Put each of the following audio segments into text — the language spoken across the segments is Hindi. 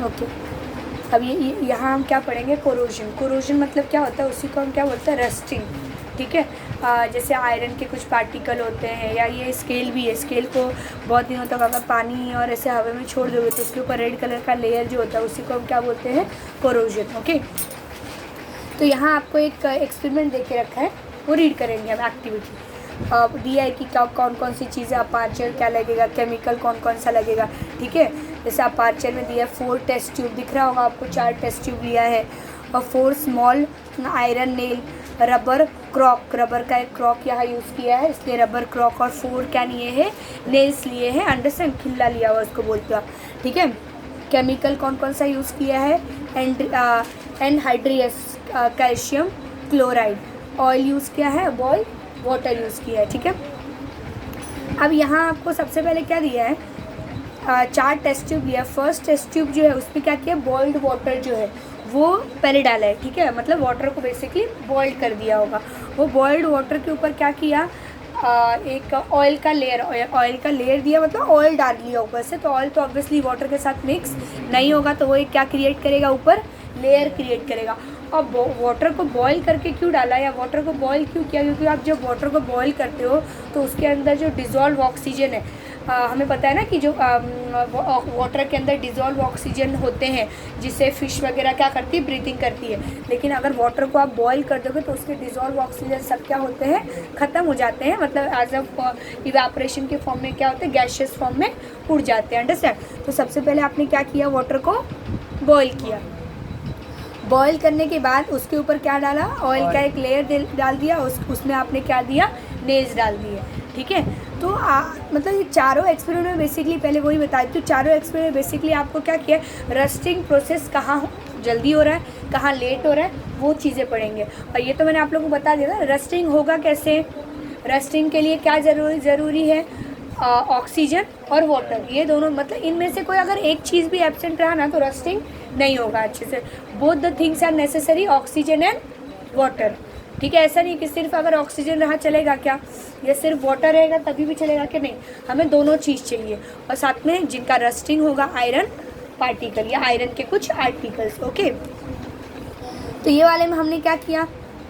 ओके, अब ये यहाँ हम क्या पढ़ेंगे, कोरोजन। कोरोजन मतलब क्या होता है, उसी को हम क्या बोलते हैं, रस्टिंग। ठीक है, जैसे आयरन के कुछ पार्टिकल होते हैं, या ये स्केल भी है, स्केल को बहुत दिनों तक अगर पानी और ऐसे हवा में छोड़ दोगे तो उसके ऊपर रेड कलर का लेयर जो होता है उसी को हम क्या बोलते हैं, कोरोजन। ओके, तो यहाँ आपको एक एक्सपेरिमेंट दे के रखा है, वो रीड करेंगे हम। एक्टिविटी दिया है कि क्या कौन कौन सी चीज़ें, अपार्चर क्या लगेगा, केमिकल कौन कौन सा लगेगा। ठीक है, जैसे अपार्चर में दिया 4 टेस्ट ट्यूब, दिख रहा होगा आपको, 4 टेस्ट ट्यूब लिया है, और 4 small iron nail, rubber cork, rubber का एक क्रॉक यहाँ यूज़ किया है इसलिए रबर क्रॉक, और 4 क्या लिए हैं, नेल्स लिए हैं, अंडरस्टैंड, खिल्ला लिया हुआ उसको बोलते हो। ठीक है, केमिकल कौन कौन सा यूज़ किया है, एनहाइड्रियस कैल्शियम क्लोराइड, ऑयल यूज़ किया है, बॉयल वाटर यूज़ किया है। ठीक है, अब यहाँ आपको सबसे पहले क्या दिया है, 4 टेस्ट ट्यूब लिया। फर्स्ट टेस्ट ट्यूब जो है उसमें क्या किया, बॉइल्ड वाटर जो है वो पहले डाला है। ठीक है, मतलब वाटर को बेसिकली बॉइल्ड कर दिया होगा। वो बॉइल्ड वाटर के ऊपर क्या किया, एक ऑयल का लेयर दिया, मतलब ऑयल डाल लिया ऊपर से। तो ऑयल तो ऑब्वियसली वाटर के साथ मिक्स नहीं होगा, तो वो एक क्या क्रिएट करेगा, ऊपर लेयर क्रिएट करेगा। अब वाटर को बॉईल करके क्यों डाला, या वाटर को बॉईल क्यों किया, क्योंकि आप जब वाटर को बॉईल करते हो तो उसके अंदर जो डिज़ोल्व ऑक्सीजन है, हमें पता है ना कि जो वाटर के अंदर डिज़ोल्व ऑक्सीजन होते हैं जिससे फ़िश वगैरह क्या करती है, ब्रीथिंग करती है। लेकिन अगर वाटर को आप बॉईल कर दोगे तो उसके डिज़ोल्व ऑक्सीजन सब क्या होते हैं, ख़त्म हो जाते हैं, मतलब एज अ इवेपोरेशन के फॉर्म में क्या होते हैं, गैशियस फॉर्म में उड़ जाते हैं। अंडरस्टैंड। तो सबसे पहले आपने क्या किया, वाटर को बॉईल किया। बॉईल करने के बाद उसके ऊपर क्या डाला, ऑयल का एक लेयर डाल दिया, उसमें आपने क्या दिया, नेल्स डाल दिए। ठीक है, तो मतलब ये चारों एक्सपेरिमेंट में बेसिकली, पहले वही बता दी, तो चारों एक्सपेरिमेंट में बेसिकली आपको क्या किया, रस्टिंग प्रोसेस कहाँ जल्दी हो रहा है, कहाँ लेट हो रहा है, वो चीज़ें पढ़ेंगे। और ये तो मैंने आप लोगों को बता दिया था, रस्टिंग होगा कैसे, रस्टिंग के लिए क्या ज़रूरी है, ऑक्सीजन और वाटर, ये दोनों, मतलब इनमें से कोई अगर एक चीज़ भी एब्सेंट रहा ना तो रस्टिंग नहीं होगा अच्छे से। Both the things are necessary, oxygen and water. ठीक है, ऐसा नहीं कि सिर्फ अगर ऑक्सीजन रहा चलेगा क्या, या सिर्फ वाटर रहेगा तभी भी चलेगा कि नहीं, हमें दोनों चीज़ चाहिए। और साथ में जिनका रस्टिंग होगा, आयरन पार्टिकल या आयरन के कुछ आर्टिकल्स। ओके, तो ये वाले में हमने क्या किया,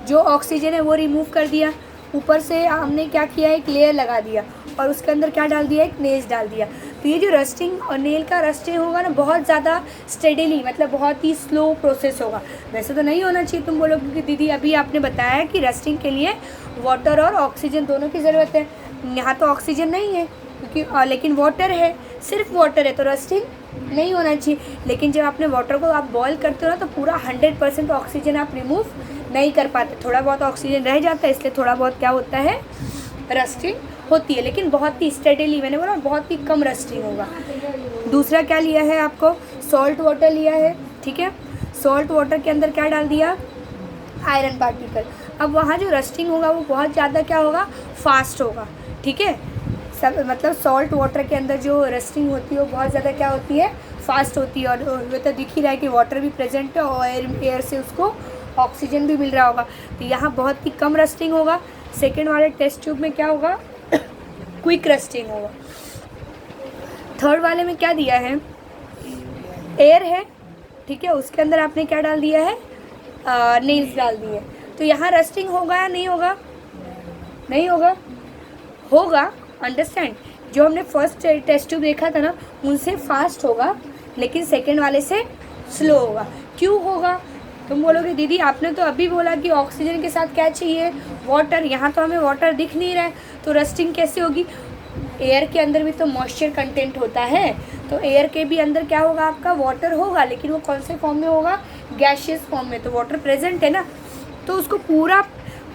जो ऑक्सीजन है वो रिमूव कर दिया, ऊपर से हमने क्या किया, एक लेयर लगा दिया, और उसके अंदर क्या डाल दिया, एक नेल्स डाल दिया। तो ये जो रस्टिंग और नेल का रस्टिंग होगा ना, बहुत ज़्यादा स्टेडिली, मतलब बहुत ही स्लो प्रोसेस होगा। वैसे तो नहीं होना चाहिए, तुम बोलोगे कि दीदी अभी आपने बताया कि रस्टिंग के लिए वाटर और ऑक्सीजन दोनों की ज़रूरत है, यहाँ तो ऑक्सीजन नहीं है क्योंकि लेकिन वाटर है, सिर्फ वाटर है, तो रस्टिंग नहीं होना चाहिए। लेकिन जब आपने वाटर को आप बॉयल करते हो ना, तो पूरा 100% ऑक्सीजन आप रिमूव नहीं कर पाते, थोड़ा बहुत ऑक्सीजन रह जाता है, इसलिए थोड़ा बहुत क्या होता है, रस्टिंग होती है, लेकिन बहुत ही स्टेडिली, मैंने बोला बहुत ही कम रस्टिंग होगा। दूसरा क्या लिया है आपको, सॉल्ट वाटर लिया है। ठीक है, सॉल्ट वाटर के अंदर क्या डाल दिया, आयरन पार्टिकल। अब वहाँ जो रस्टिंग होगा वो बहुत ज़्यादा क्या होगा, फास्ट होगा। ठीक है, सब मतलब सॉल्ट वाटर के अंदर जो रस्टिंग होती है वो बहुत ज़्यादा क्या होती है, फास्ट होती है। और वो तो दिख ही रहा है कि वाटर भी प्रेजेंट है और एयर से उसको ऑक्सीजन भी मिल रहा होगा, तो यहाँ बहुत ही कम रस्टिंग होगा। सेकेंड वाले टेस्ट ट्यूब में क्या होगा, क्विक रस्टिंग होगा। थर्ड वाले में क्या दिया है, एयर है। ठीक है, उसके अंदर आपने क्या डाल दिया है, नेल्स डाल दिए। तो यहाँ रस्टिंग होगा या नहीं होगा, नहीं होगा, होगा। अंडरस्टैंड, जो हमने फर्स्ट टेस्ट ट्यूब देखा था ना, उनसे फास्ट होगा, लेकिन सेकेंड वाले से स्लो होगा। क्यों होगा, तुम बोलोगे दीदी आपने तो अभी बोला कि ऑक्सीजन के साथ क्या चाहिए, वाटर, यहाँ तो हमें वाटर दिख नहीं रहा है, तो रस्टिंग कैसे होगी। एयर के अंदर भी तो मॉइस्चर कंटेंट होता है, तो एयर के भी अंदर क्या होगा, आपका वाटर होगा, लेकिन वो कौन से फॉर्म में होगा, गैशियस फॉर्म में। तो वाटर प्रेजेंट है ना, तो उसको पूरा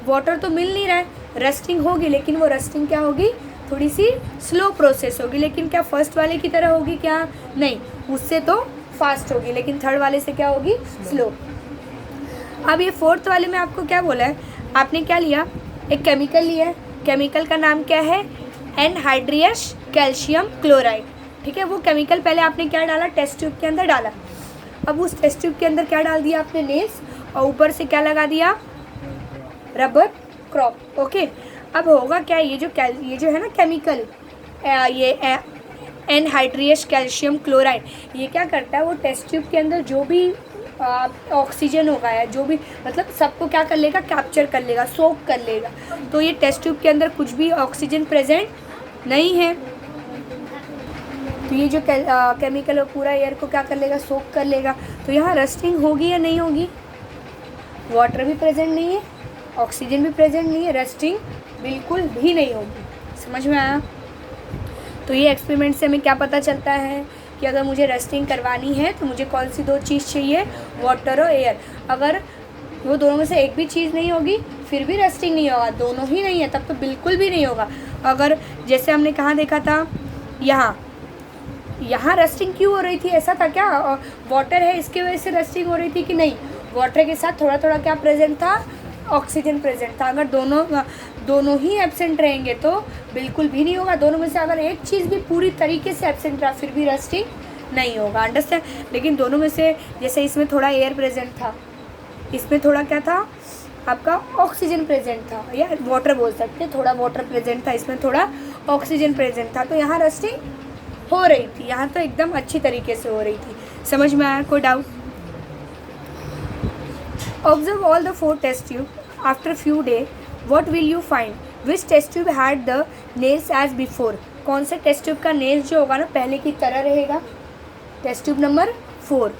वाटर तो मिल नहीं रहा है, रस्टिंग होगी, लेकिन वो रस्टिंग क्या होगी, थोड़ी सी स्लो प्रोसेस होगी। लेकिन क्या फर्स्ट वाले की तरह होगी क्या, नहीं, उससे तो फास्ट होगी, लेकिन थर्ड वाले से क्या होगी, स्लो। अब ये फोर्थ वाले में आपको क्या बोला है, आपने क्या लिया, एक केमिकल लिया है, केमिकल का नाम क्या है, एनहाइड्रियस कैल्शियम क्लोराइड। ठीक है, वो केमिकल पहले आपने क्या डाला, टेस्ट ट्यूब के अंदर डाला। अब उस टेस्ट ट्यूब के अंदर क्या डाल दिया आपने, नेल्स, और ऊपर से क्या लगा दिया, रबर क्रॉप। ओके, अब होगा क्या, ये जो है ना केमिकल, ये एनहाइड्रियस कैल्शियम क्लोराइड। ये क्या करता है, वो टेस्ट ट्यूब के अंदर जो भी ऑक्सीजन होगा या जो भी मतलब सबको क्या कर लेगा, कैप्चर कर लेगा, सोक कर लेगा। तो ये टेस्ट ट्यूब के अंदर कुछ भी ऑक्सीजन प्रेजेंट नहीं है, तो ये जो केमिकल पूरा एयर को क्या कर लेगा, सोक कर लेगा। तो यहाँ रस्टिंग होगी या नहीं होगी, वाटर भी प्रेजेंट नहीं है, ऑक्सीजन भी प्रेजेंट नहीं है, रस्टिंग बिल्कुल भी नहीं होगी। समझ में आया? तो ये एक्सपेरिमेंट से हमें क्या पता चलता है कि अगर मुझे रस्टिंग करवानी है तो मुझे कौन सी दो चीज़ चाहिए, वाटर और एयर। अगर वो दोनों में से एक भी चीज़ नहीं होगी फिर भी रस्टिंग नहीं होगा, दोनों ही नहीं है तब तो बिल्कुल भी नहीं होगा। अगर जैसे हमने कहाँ देखा था, यहाँ रस्टिंग क्यों हो रही थी, ऐसा था क्या, वाटर है इसकी वजह से रस्टिंग हो रही थी कि नहीं, वाटर के साथ थोड़ा थोड़ा क्या प्रेजेंट था, ऑक्सीजन प्रेजेंट था। अगर दोनों ही एब्सेंट रहेंगे तो बिल्कुल भी नहीं होगा। दोनों में से अगर एक चीज़ भी पूरी तरीके से एब्सेंट रहा फिर भी रस्टिंग नहीं होगा। अंडरस्टैंड? लेकिन दोनों में से जैसे इसमें थोड़ा एयर प्रेजेंट था, इसमें थोड़ा क्या था आपका, ऑक्सीजन प्रेजेंट था, या वाटर बोल सकते हैं, थोड़ा वाटर प्रेजेंट था, इसमें थोड़ा ऑक्सीजन प्रेजेंट था, तो यहाँ रस्टिंग हो रही थी। यहाँ तो एकदम अच्छी तरीके से हो रही थी। समझ में आया? कोई doubt? Observe all the 4 test tube. After few days, what will you find? Which test tube had the nails as before? कौन से टेस्ट ट्यूब का नेल्स जो होगा ना पहले की तरह रहेगा? Test tube number 4.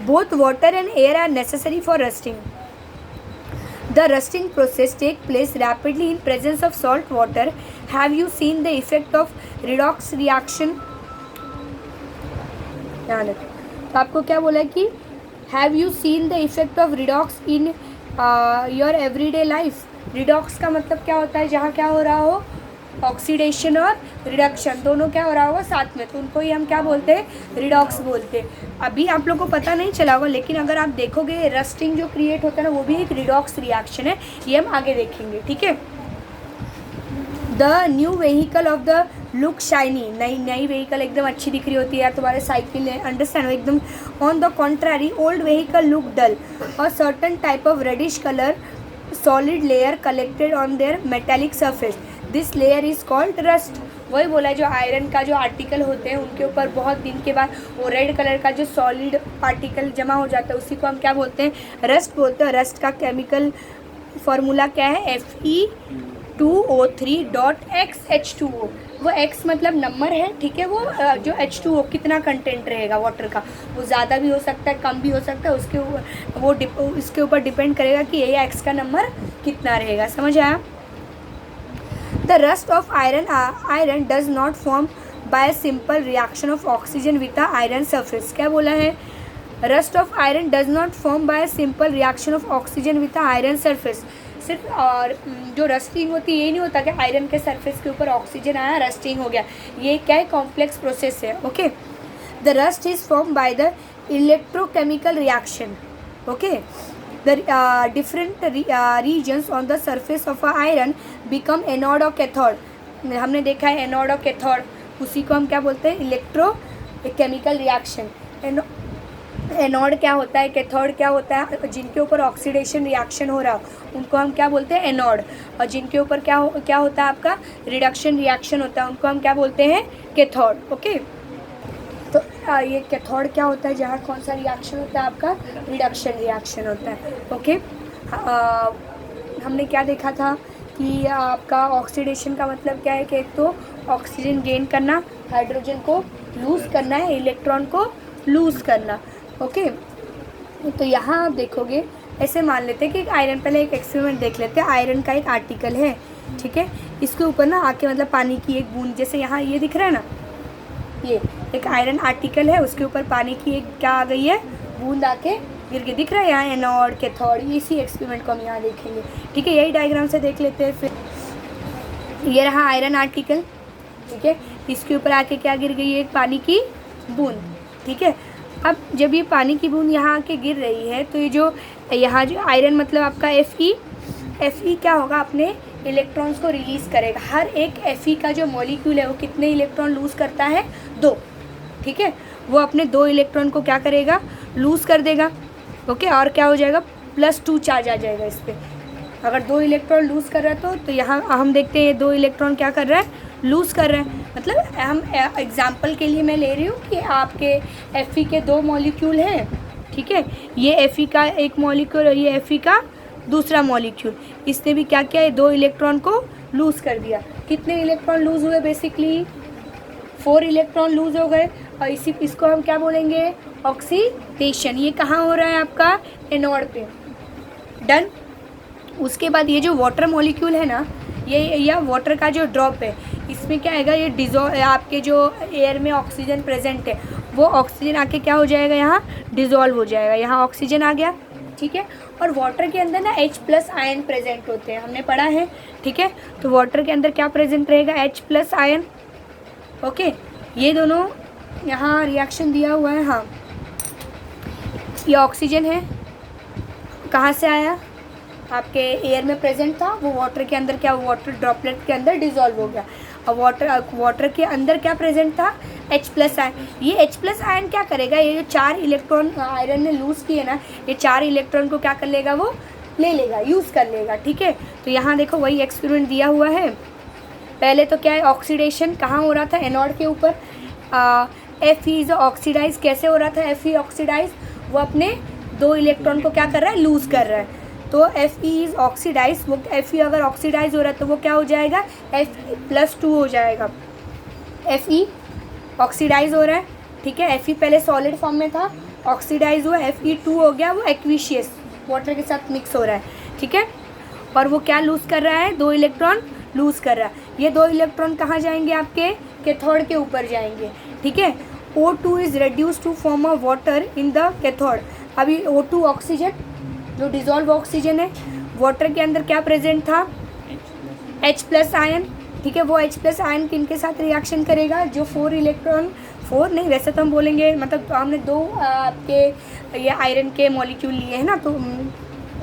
Both water and air are necessary for rusting. The rusting process takes place rapidly in presence of salt water. Have you seen the effect of redox reaction? ध्यान रखें। तो आपको क्या बोला कि have you seen the effect of redox in your everyday life. Redox का मतलब क्या होता है, जहाँ क्या हो रहा हो, ऑक्सीडेशन और रिडक्शन दोनों क्या हो रहा होगा साथ में, तो उनको ही हम क्या बोलते हैं, रिडॉक्स बोलते हैं। अभी आप लोग को पता नहीं चला होगा, लेकिन अगर आप देखोगे रस्टिंग जो क्रिएट होता है ना वो भी एक रिडॉक्स रिएक्शन है, ये हम आगे देखेंगे। ठीक है। The new vehicle of the look shiny, नई व्हीकल एकदम अच्छी दिख रही होती है यार, तुम्हारे साइकिल है, अंडरस्टैंड, एकदम। On the contrary old vehicle look dull और certain type of reddish colour solid layer collected on their metallic surface, this layer is called rust. वही बोला है, जो आयरन का जो आर्टिकल होते हैं उनके ऊपर बहुत दिन के बाद वो रेड कलर का जो सॉलिड पार्टिकल जमा हो जाता है उसी को हम क्या बोलते हैं, रस्ट बोलते हैं। रस्ट का केमिकल फार्मूला क्या है, Fe2O3.XH2O। वो X मतलब नंबर है, ठीक है। वो जो H2O कितना कंटेंट रहेगा वाटर का, वो ज़्यादा भी हो सकता है कम भी हो सकता है, उसके वो इसके ऊपर डिपेंड करेगा कि ये X का नंबर कितना रहेगा। समझ आया? The rust of iron does not form by simple reaction of oxygen with the iron surface. क्या बोला है, rust of iron does not form by simple reaction of oxygen with the iron surface. सिर्फ और जो रस्टिंग होती है ये नहीं होता कि आयरन के सरफेस के ऊपर ऑक्सीजन आया रस्टिंग हो गया, ये क्या है, कॉम्प्लेक्स प्रोसेस है। Okay. The rust is form by the electrochemical reaction. Okay. The different regions on the surface of iron become anode और कैथोड। हमने देखा है एनोड और कैथोड, उसी को हम क्या बोलते हैं, इलेक्ट्रोकेमिकल रिएक्शन। एनोड क्या होता है, कैथोड क्या होता है, जिनके ऊपर ऑक्सीडेशन रिएक्शन हो रहा हो उनको हम क्या बोलते हैं, एनोड। और जिनके ऊपर क्या होता है आपका रिडक्शन रिएक्शन होता है उनको हम क्या बोलते हैं, कैथोड। ओके। तो ये कैथोड क्या होता है, जहाँ कौन सा रिएक्शन होता है आपका, रिडक्शन रिएक्शन होता है। ओके। हमने क्या देखा था कि आपका ऑक्सीडेशन का मतलब क्या है कि एक तो ऑक्सीजन गेन करना, हाइड्रोजन को लूज़ करना है, इलेक्ट्रॉन को लूज़ करना। ओके। तो यहाँ आप देखोगे, ऐसे मान लेते हैं कि एक आयरन, पहले एक एक्सपेरिमेंट देख लेते हैं। आयरन का एक आर्टिकल है, ठीक है, इसके ऊपर ना आके मतलब पानी की एक बूंद, जैसे यहाँ ये दिख रहा है ना, ये एक आयरन आर्टिकल है, उसके ऊपर पानी की एक क्या आ गई है, बूंद आके गिर के दिख रहा है यहाँ, एनोड कैथोड। इसी एक्सपेरिमेंट को हम यहाँ देखेंगे, ठीक है। यही डायग्राम से देख लेते हैं। फिर ये रहा आयरन आर्टिकल, ठीक है, इसके ऊपर आके क्या गिर गई है, एक पानी की बूंद, ठीक है। अब जब ये पानी की बूंद यहाँ आके गिर रही है तो ये जो यहाँ जो आयरन मतलब आपका Fe क्या होगा, अपने इलेक्ट्रॉन्स को रिलीज़ करेगा। हर एक Fe का जो मॉलिक्यूल है वो कितने इलेक्ट्रॉन लूज़ करता है, 2, ठीक है। वो अपने 2 इलेक्ट्रॉन को क्या करेगा, लूज़ कर देगा। ओके। और क्या हो जाएगा, +2 चार्ज आ जाएगा इस पर। अगर 2 इलेक्ट्रॉन लूज़ कर रहा है तो यहाँ हम देखते हैं ये 2 इलेक्ट्रॉन क्या कर रहा है, लूज़ कर रहा है। मतलब हम एग्जाम्पल के लिए मैं ले रही हूँ कि आपके Fe के 2 मॉलिक्यूल हैं, ठीक है, ये Fe का एक मॉलिक्यूल और ये Fe का दूसरा मॉलिक्यूल, इसने भी क्या किया है, 2 इलेक्ट्रॉन को लूज़ कर दिया। कितने इलेक्ट्रॉन लूज़ हुए, बेसिकली 4 इलेक्ट्रॉन लूज़ हो गए, और इसको हम क्या बोलेंगे, ऑक्सीडेशन। ये कहाँ हो रहा है आपका, एनोड पे। डन। उसके बाद ये जो वाटर मॉलिक्यूल है ना, ये या वाटर का जो ड्रॉप है, इसमें क्या आएगा, ये डिज़ोल्व, आपके जो एयर में ऑक्सीजन प्रेजेंट है वो ऑक्सीजन आके क्या हो जाएगा, यहाँ डिज़ोल्व हो जाएगा। यहाँ ऑक्सीजन आ गया, ठीक है। और वाटर के अंदर ना H+ आयन प्रेजेंट होते हैं, हमने पढ़ा है, ठीक है। तो वाटर के अंदर क्या प्रेजेंट रहेगा, H+ आयन, ओके। ये दोनों यहाँ रिएक्शन दिया हुआ है, हाँ। ये ऑक्सीजन है, कहाँ से आया, आपके एयर में प्रेजेंट था, वो वाटर के अंदर क्या, वाटर ड्रॉपलेट के अंदर डिज़ोल्व हो गया। और वाटर के अंदर क्या प्रेजेंट था, H+ आयन। ये H+ आयन क्या करेगा, ये जो 4 इलेक्ट्रॉन आयरन ने लूज़ किए ना, ये 4 इलेक्ट्रॉन को क्या कर लेगा, वो ले लेगा, यूज़ कर लेगा, ठीक है। तो यहाँ देखो वही एक्सपेरिमेंट दिया हुआ है। पहले तो क्या है, ऑक्सीडेशन कहाँ हो रहा था, एनोड के ऊपर। Fe जो ऑक्सीडाइज कैसे हो रहा था, Fe ऑक्सीडाइज, वो अपने 2 इलेक्ट्रॉन को क्या कर रहा है, लूज़ कर रहा है। तो Fe इज़ ऑक्सीडाइज, वो Fe अगर ऑक्सीडाइज हो रहा है तो वो क्या हो जाएगा, Fe+2 हो जाएगा। Fe ऑक्सीडाइज हो रहा है, ठीक है। Fe पहले सॉलिड फॉर्म में था, ऑक्सीडाइज हुआ, Fe2 हो गया, वो एक्विशियस वाटर के साथ मिक्स हो रहा है, ठीक है। और वो क्या लूज़ कर रहा है, 2 इलेक्ट्रॉन लूज़ कर रहा है। ये 2 इलेक्ट्रॉन कहाँ जाएंगे, आपके कैथोड के ऊपर जाएंगे, ठीक है। O2 is reduce to form of water in the cathode. अभी O2 ऑक्सीजन, जो डिज़ोल्व ऑक्सीजन है, वाटर के अंदर क्या प्रेजेंट था, H+ आयन, ठीक है। वो H+ आयन किनके साथ रिएक्शन करेगा, जो 4 इलेक्ट्रॉन, 4 नहीं, वैसे तो हम बोलेंगे, मतलब हमने 2 आपके ये आयरन के मॉलिक्यूल लिए हैं ना, तो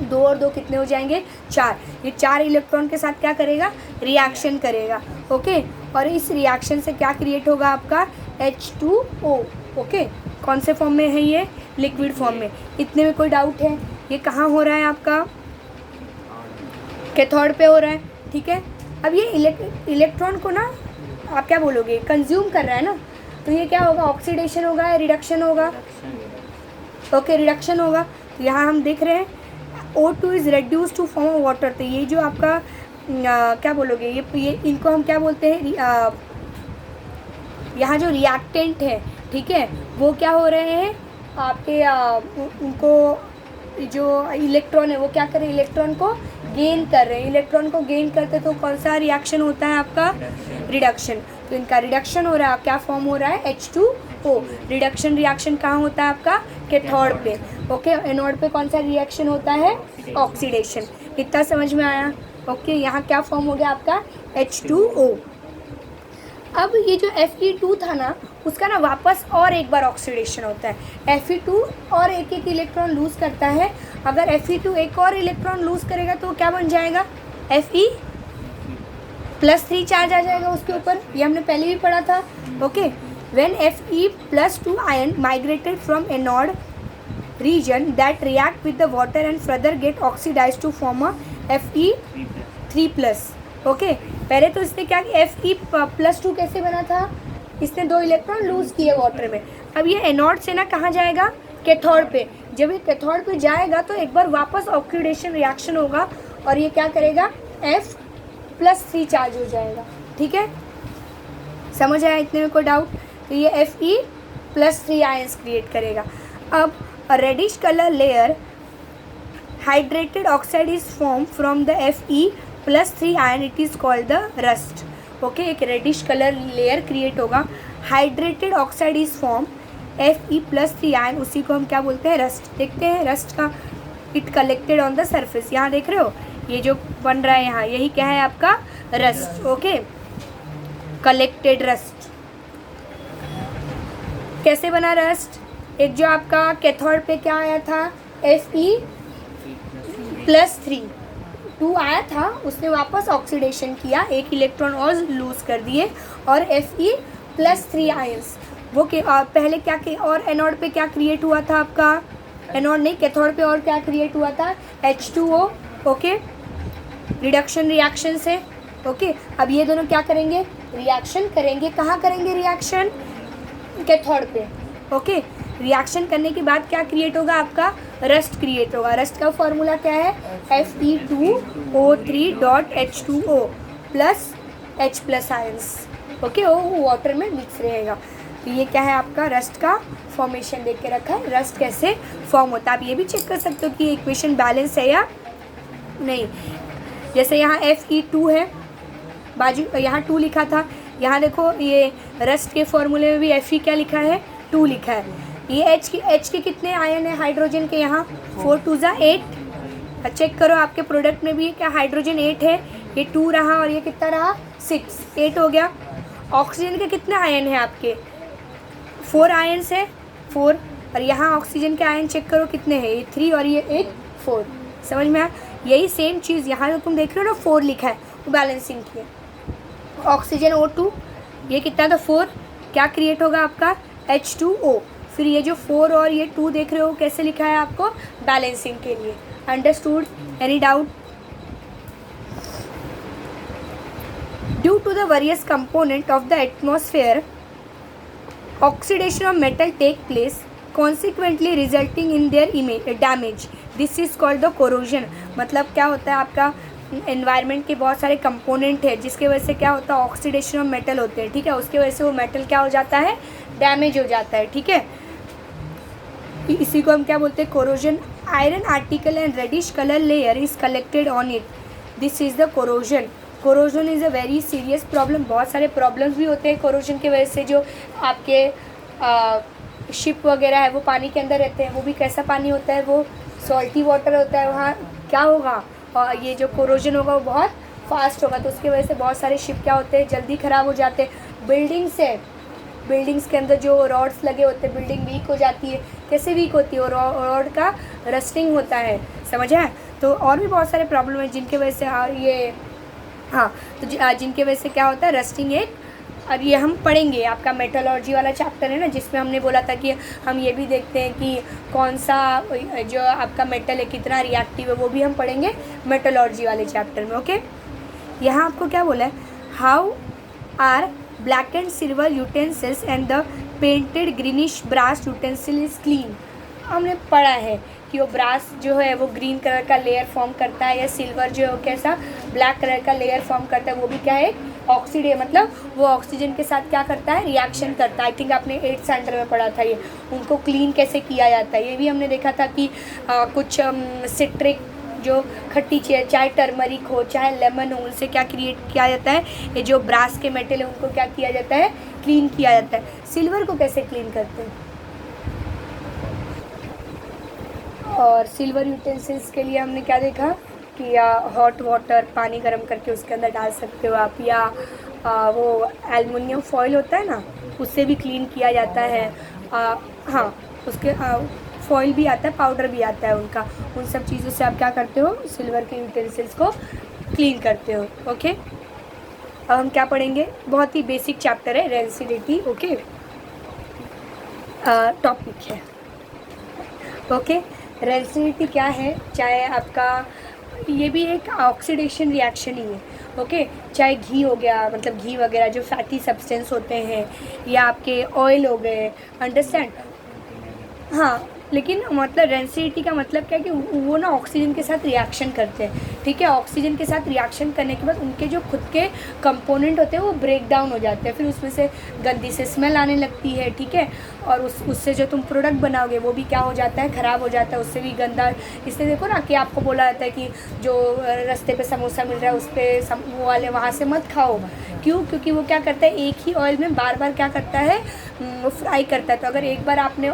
2 और 2 कितने हो जाएंगे, 4। ये 4 इलेक्ट्रॉन के साथ क्या करेगा, रिएक्शन करेगा, ओके। और इस रिएक्शन से क्या क्रिएट होगा, आपका H2O, ओके। कौन से फॉर्म में है ये, लिक्विड फॉर्म में। इतने में कोई डाउट है, ये कहाँ हो रहा है, आपका कैथोड पे हो रहा है, ठीक है। अब ये इलेक्ट्रॉन को ना आप क्या बोलोगे, कंज्यूम कर रहा है ना, तो ये क्या होगा, ऑक्सीडेशन होगा या रिडक्शन होगा, ओके, रिडक्शन होगा। तो यहाँ हम देख रहे हैं O2 is reduce to form of water. तो ये जो आपका क्या बोलोगे, ये इनको हम क्या बोलते हैं, यहाँ जो रिएक्टेंट है, ठीक है, वो क्या हो रहे हैं आपके, उनको जो इलेक्ट्रॉन है वो क्या कर रहे हैं, इलेक्ट्रॉन को गेन कर रहे हैं। इलेक्ट्रॉन को गेन करते तो कौन सा रिएक्शन होता है, आपका रिडक्शन। तो इनका रिडक्शन हो रहा है, क्या फॉर्म हो रहा है, H2O। रिडक्शन रिएक्शन कहाँ होता है, आपका कैथोड पे, ओके। एनोड पे कौन सा रिएक्शन होता है, ऑक्सीडेशन। इतना समझ में आया, ओके। यहाँ क्या फॉर्म हो गया आपका, H2O। अब ये जो Fe2 था ना, उसका ना वापस और एक बार ऑक्सीडेशन होता है। Fe2 और एक इलेक्ट्रॉन लूज़ करता है। अगर Fe2 एक और इलेक्ट्रॉन लूज़ करेगा तो क्या बन जाएगा, Fe+3 चार्ज आ जाएगा उसके ऊपर। ये हमने पहले भी पढ़ा था, okay. When Fe+2 ion migrated from anode region that react with the water and further get oxidise to form a Fe3+, okay. पहले तो इसने क्या किया, Fe+2 कैसे बना था, इसने 2 इलेक्ट्रॉन लूज़ किए वाटर में। अब ये एनोड से ना कहाँ जाएगा, कैथोड पे। जब ये कैथोड पे जाएगा तो एक बार वापस ऑक्सीडेशन रिएक्शन होगा और ये क्या करेगा, F+3 चार्ज हो जाएगा, ठीक है। समझ आया, इतने में कोई डाउट। तो ये Fe+3 आयंस क्रिएट करेगा। अब reddish colour layer hydrated oxide is form from the Fe+3 ion, it is called the rust, okay. एक रेडिश कलर लेयर क्रिएट होगा, hydrated oxide is form, Fe+3 ion, उसी को हम क्या बोलते हैं, रस्ट। देखते हैं रस्ट का, it collected on the surface. यहाँ देख रहे हो ये जो बन रहा है यहाँ, यही क्या है आपका, रस्ट, ओके। Collected rust. कैसे बना रस्ट, एक जो आपका कैथोड पे क्या आया था, Fe+2 आया था, उसने वापस ऑक्सीडेशन किया, एक इलेक्ट्रॉन और लूज़ कर दिए, और Fe+3 आयंस वो के पहले क्या के, और एनोड पे क्या क्रिएट हुआ था आपका, एनोड नहीं, कैथोड पे और क्या क्रिएट हुआ था, H2O, ओके, रिडक्शन रिएक्शन से, ओके। अब ये दोनों क्या करेंगे, रिएक्शन करेंगे, कहाँ करेंगे रिएक्शन? कैथोड पे। ओके, रिएक्शन करने के बाद क्या क्रिएट होगा? आपका रस्ट क्रिएट होगा। रस्ट का फॉर्मूला क्या है? Fe2O3.H2O plus H plus ions. Okay, वो वाटर में मिक्स रहेगा। तो ये क्या है? आपका रस्ट का फॉर्मेशन देख के रखा है, रस्ट कैसे फॉर्म होता है। आप ये भी चेक कर सकते हो कि इक्वेशन बैलेंस है या नहीं। जैसे यहाँ Fe2 है, बाजू यहाँ 2 लिखा था, यहाँ देखो ये रस्ट के फॉर्मूले में भी Fe क्या लिखा है? 2 लिखा है। ये H के कितने आयन है हाइड्रोजन के? यहाँ 4 2 जा 8। चेक करो आपके प्रोडक्ट में भी क्या हाइड्रोजन 8 है, ये 2 रहा और ये कितना रहा? 6, 8 हो गया। ऑक्सीजन के कितने आयन है आपके? 4 आयन्स है, 4। और यहाँ ऑक्सीजन के आयन चेक करो कितने हैं? ये 3 और ये एक 4। समझ में आया? यही सेम चीज़ यहाँ जो तुम देख रहे हो ना 4 लिखा है, वो बैलेंसिंग की है। ऑक्सीजन O2 ये कितना था? 4। क्या क्रिएट होगा आपका? H2O। फिर ये जो 4 और ये 2 देख रहे हो कैसे लिखा है आपको? बैलेंसिंग के लिए। Understood? Any doubt? Due to the various component of the atmosphere, oxidation of metal take place, consequently resulting in their damage. This is called the corrosion. मतलब क्या होता है? आपका एनवायरनमेंट के बहुत सारे कंपोनेंट है जिसके वजह से क्या होता है? ऑक्सीडेशन ऑफ मेटल होते हैं, ठीक है। उसके वजह से वो मेटल क्या हो जाता है? डैमेज हो जाता है, ठीक है। इसी को हम क्या बोलते हैं? Corrosion. Iron article and reddish colour layer is collected on it, this is the corrosion. Corrosion is a very serious problem. बहुत सारे प्रॉब्लम्स भी होते हैं कोरोजन की वजह से। जो आपके शिप वगैरह है वो पानी के अंदर रहते हैं, वो भी कैसा पानी होता है? वो सॉल्टी वाटर होता है। वहाँ क्या होगा? और ये जो कोरोजन होगा वो बहुत फास्ट होगा, तो उसकी वजह से बहुत सारे शिप क्या होते हैं? जल्दी ख़राब हो जाते हैं। बिल्डिंग्स के अंदर जो रॉड्स लगे होते हैं, बिल्डिंग वीक हो जाती है। कैसे वीक होती है? और रॉड का रस्टिंग होता है, समझा? तो और भी बहुत सारे प्रॉब्लम है जिनके वजह से तो जिनके वजह से क्या होता है? रस्टिंग एक। और ये हम पढ़ेंगे, आपका मेटलर्जी वाला चैप्टर है ना, जिसमें हमने बोला था कि हम ये भी देखते हैं कि कौन सा जो आपका मेटल है कितना रिएक्टिव है, वो भी हम पढ़ेंगे मेटलर्जी वाले चैप्टर में। ओके, यहाँ आपको क्या बोला है? How are black and silver utensils and the painted greenish brass utensil is clean. हमने पढ़ा है कि वो ब्रास जो है वो ग्रीन कलर का लेयर फॉर्म करता है, या सिल्वर जो है कैसा ब्लैक कलर का लेयर फॉर्म करता है। वो भी क्या है? ऑक्सीडेशन। मतलब वो ऑक्सीजन के साथ क्या करता है? रिएक्शन करता है। आई थिंक आपने 8th स्टैंडर्ड में पढ़ा था ये। उनको क्लीन कैसे किया जाता है ये भी हमने देखा था कि कुछ सिट्रिक जो खट्टी चीज़, चाहे टर्मरिक हो चाहे लेमन हो, उनसे क्या क्रिएट किया जाता है? ये जो ब्रास के मेटल है उनको क्या किया जाता है? क्लीन किया जाता है। सिल्वर को कैसे क्लीन करते हैं? और सिल्वर यूटेंसिल्स के लिए हमने क्या देखा कि हॉट वाटर, पानी गर्म करके उसके अंदर डाल सकते हो आप, या वो एल्युमिनियम फॉइल होता है ना, उससे भी क्लीन किया जाता है। हाँ, उसके फॉइल भी आता है, पाउडर भी आता है उनका। उन सब चीज़ों से आप क्या करते हो? सिल्वर के यूटेंसिल्स को क्लीन करते हो। ओके, अब हम क्या पढ़ेंगे? बहुत ही बेसिक चैप्टर है, रेंसिडिटी। ओके, टॉपिक है। ओके, रेंसिडिटी क्या है? चाहे आपका ये भी एक ऑक्सीडेशन रिएक्शन ही है। ओके, चाहे घी हो गया, मतलब घी वगैरह जो फैटी सब्सटेंस होते हैं, या आपके ऑयल हो गए, अंडरस्टैंड? हाँ, लेकिन मतलब रेंसिडिटी का मतलब क्या है कि वो ना ऑक्सीजन के साथ रिएक्शन करते हैं, ठीक है। ऑक्सीजन के साथ रिएक्शन करने के बाद उनके जो खुद के कंपोनेंट होते हैं वो ब्रेक डाउन हो जाते हैं, फिर उसमें से गंदी से स्मेल आने लगती है, ठीक है। और उससे जो तुम प्रोडक्ट बनाओगे वो भी क्या हो जाता है? ख़राब हो जाता है, उससे भी गंदा। इसलिए देखो ना कि आपको बोला जाता है कि जो रास्ते पे समोसा मिल रहा है उस पर वो वाले वहाँ से मत खाओ। क्यों? क्योंकि वो क्या करता है? एक ही ऑयल में बार बार क्या करता है? वो फ्राई करता है। तो अगर एक बार आपने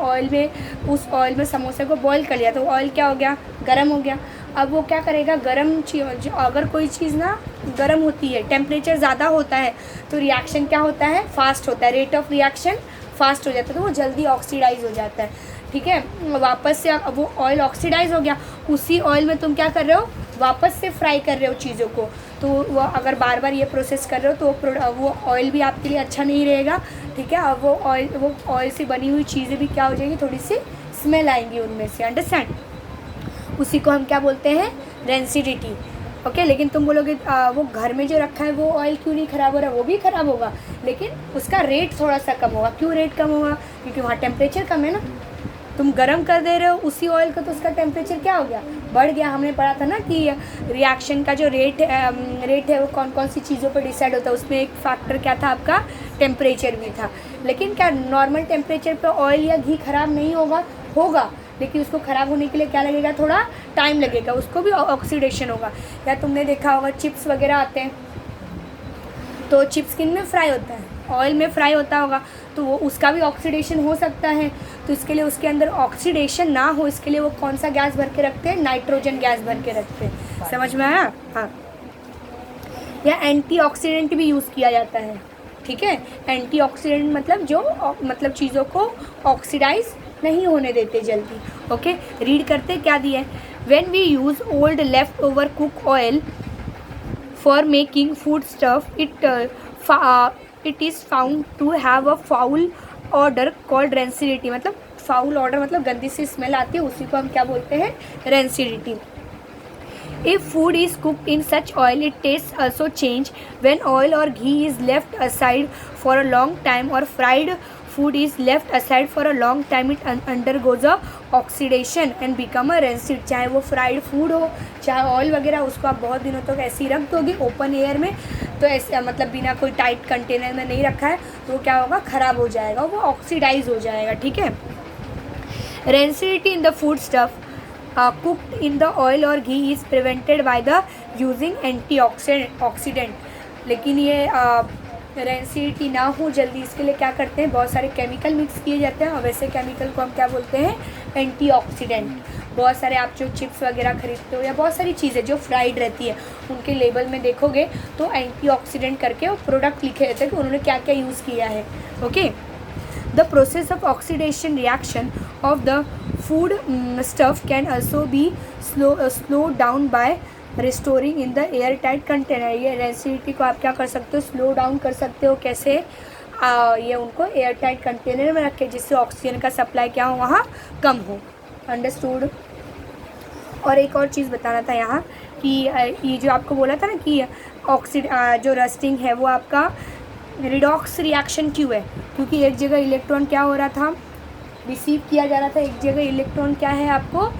उस ऑयल में समोसे को बॉईल कर लिया तो ऑयल क्या हो गया? गर्म हो गया। अब वो क्या करेगा? गर्म चीज़, अगर कोई चीज़ ना गर्म होती है, टेम्परेचर ज़्यादा होता है, तो रिएक्शन क्या होता है? फास्ट होता है, रेट ऑफ रिएक्शन फास्ट हो जाता है, तो वो जल्दी ऑक्सीडाइज हो जाता है, ठीक है। वापस से वो ऑयल ऑक्सीडाइज हो गया, उसी ऑयल में तुम क्या कर रहे हो? वापस से फ्राई कर रहे हो चीज़ों को। तो वो अगर बार बार ये प्रोसेस कर रहे हो तो वो ऑयल भी आपके लिए अच्छा नहीं रहेगा, ठीक है। और वो ऑयल से बनी हुई चीज़ें भी क्या हो जाएगी? थोड़ी सी स्मेल आएंगी उनमें से, अंडरस्टैंड? उसी को हम क्या बोलते हैं? रेंसिडिटी। ओके। लेकिन तुम बोलोगे वो घर में जो रखा है वो ऑयल क्यों नहीं ख़राब हो रहा है, वो भी ख़राब होगा, लेकिन उसका रेट थोड़ा सा कम होगा। क्यों रेट कम होगा? क्योंकि वहाँ टेम्परेचर कम है ना। तुम गर्म कर दे रहे हो उसी ऑयल को, तो उसका टेम्परेचर क्या हो गया, बढ़ गया। हमने पढ़ा था ना कि रिएक्शन का जो रेट है वो कौन कौन सी चीज़ों पर डिसाइड होता है, उसमें एक फैक्टर क्या था आपका, टेम्परेचर भी था। लेकिन क्या नॉर्मल टेम्परेचर पर ऑयल या घी ख़राब नहीं होगा, लेकिन उसको ख़राब होने के लिए क्या लगेगा, थोड़ा टाइम लगेगा, उसको भी ऑक्सीडेशन होगा। या तुमने देखा होगा चिप्स वगैरह आते हैं, तो चिप्स किन में फ्राई होता है, ऑयल में फ्राई होता होगा, तो वो उसका भी ऑक्सीडेशन हो सकता है। तो इसके लिए उसके अंदर ऑक्सीडेशन ना हो, इसके लिए वो कौन सा गैस भर के रखते हैं, नाइट्रोजन गैस भर के रखते हैं। समझ में आया? हाँ। या एंटीऑक्सीडेंट भी यूज़ किया जाता है, ठीक है। एंटीऑक्सीडेंट मतलब जो मतलब चीज़ों को ऑक्सीडाइज नहीं होने देते जल्दी। ओके, रीड करते क्या दिया है। When we use old left over cook oil for making food stuff, it is found to have a foul odour called rancidity. मतलब फाउल ऑर्डर मतलब गंदी सी स्मेल आती है, उसी को हम क्या बोलते हैं, rancidity. If food is cooked in such oil, it tastes also change. When oil or ghee is left aside for a long time, or fried food is left aside for a long time, it undergoes a oxidation and become a rancid. चाहे वो फ्राइड फूड हो, चाहे ऑयल वगैरह, उसको आप बहुत दिनों तक ऐसे ही रख दोगे ओपन एयर में, तो ऐसे मतलब बिना कोई टाइट कंटेनर में नहीं रखा है, तो क्या होगा, ख़राब हो जाएगा, वो ऑक्सीडाइज हो जाएगा, ठीक है। Rancidity in the food stuff cooked in the oil or ghee is prevented by the using antioxidant। लेकिन ये रेंसिडिटी ना हो जल्दी, इसके लिए क्या करते हैं, बहुत सारे केमिकल मिक्स किए जाते हैं, और वैसे केमिकल को हम क्या बोलते हैं, एंटीऑक्सीडेंट। बहुत सारे आप जो चिप्स वगैरह खरीदते हो या बहुत सारी चीज़ें जो फ्राइड रहती है, उनके लेबल में देखोगे तो एंटीऑक्सीडेंट करके वो प्रोडक्ट लिखे रहते हैं कि उन्होंने क्या क्या यूज़ किया है। Okay. The process of oxidation reaction of the food stuff can also be slowed down by restoring in the airtight container। ये रेंसिडिटी को आप क्या कर सकते हो, स्लो डाउन कर सकते हो। कैसे? ये उनको एयरटाइट कंटेनर में रखें, जिससे ऑक्सीजन का सप्लाई क्या हो, वहाँ कम हो। अंडरस्टूड। और एक और चीज़ बताना था यहाँ कि ये जो आपको बोला था ना कि जो रस्टिंग है वो आपका रिडॉक्स रिएक्शन क्यों है, क्योंकि एक जगह इलेक्ट्रॉन क्या हो रहा था, रिसीव किया जा रहा था, एक जगह इलेक्ट्रॉन क्या है आपको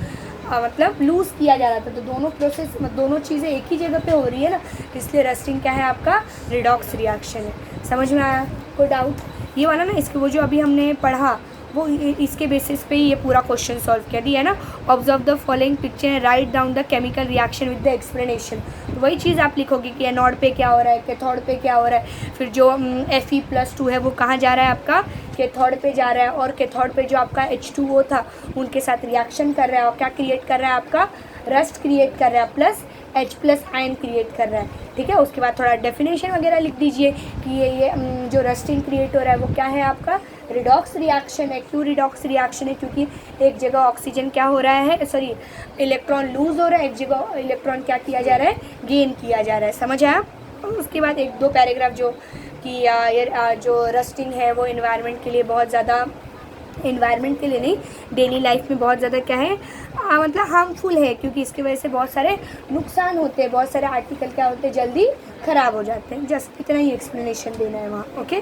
मतलब लूज़ किया जा रहा था। तो दोनों प्रोसेस, दोनों चीज़ें एक ही जगह पे हो रही है ना, इसलिए रस्टिंग क्या है आपका, रिडॉक्स रिएक्शन है। समझ में आया? कोई डाउट? ये वाला ना, इसके वो जो अभी हमने पढ़ा वो इसके बेसिस पे ही ये पूरा क्वेश्चन सॉल्व किया दिया है ना। Observe the following picture and write down the chemical reaction with the explanation. तो वही चीज़ आप लिखोगे कि एनोड पे क्या हो रहा है, कैथोड पे क्या हो रहा है, फिर जो Fe+2 है वो कहाँ जा रहा है आपका, कैथोड पे जा रहा है, और कैथोड पे जो आपका H2O था उनके साथ रिएक्शन कर रहा है, और क्या क्रिएट कर रहा है आपका, रस्ट क्रिएट कर रहा है, प्लस H+ आयन क्रिएट कर रहा है, ठीक है। उसके बाद थोड़ा डेफिनेशन वगैरह लिख दीजिए कि ये जो रस्टिंग क्रिएट हो रहा है वो क्या है आपका, रिडॉक्स रिएक्शन है। क्यों रिडॉक्स रिएक्शन है? क्योंकि एक जगह ऑक्सीजन क्या हो रहा है, सॉरी इलेक्ट्रॉन लूज़ हो रहा है, एक जगह इलेक्ट्रॉन क्या किया जा रहा है, गेन किया जा रहा है। समझ आया? और उसके बाद एक दो पैराग्राफ जो कि ये जो रस्टिंग है वो इन्वायरमेंट के लिए बहुत ज़्यादा, इन्वायरमेंट के लिए नहीं, डेली लाइफ में बहुत ज़्यादा क्या है मतलब हार्मफुल है, क्योंकि इसकी वजह से बहुत सारे नुकसान होते हैं, बहुत सारे आर्टिकल क्या होते हैं, जल्दी ख़राब हो जाते हैं। जस्ट इतना ही एक्सप्लेनेशन देना है वहाँ। ओके।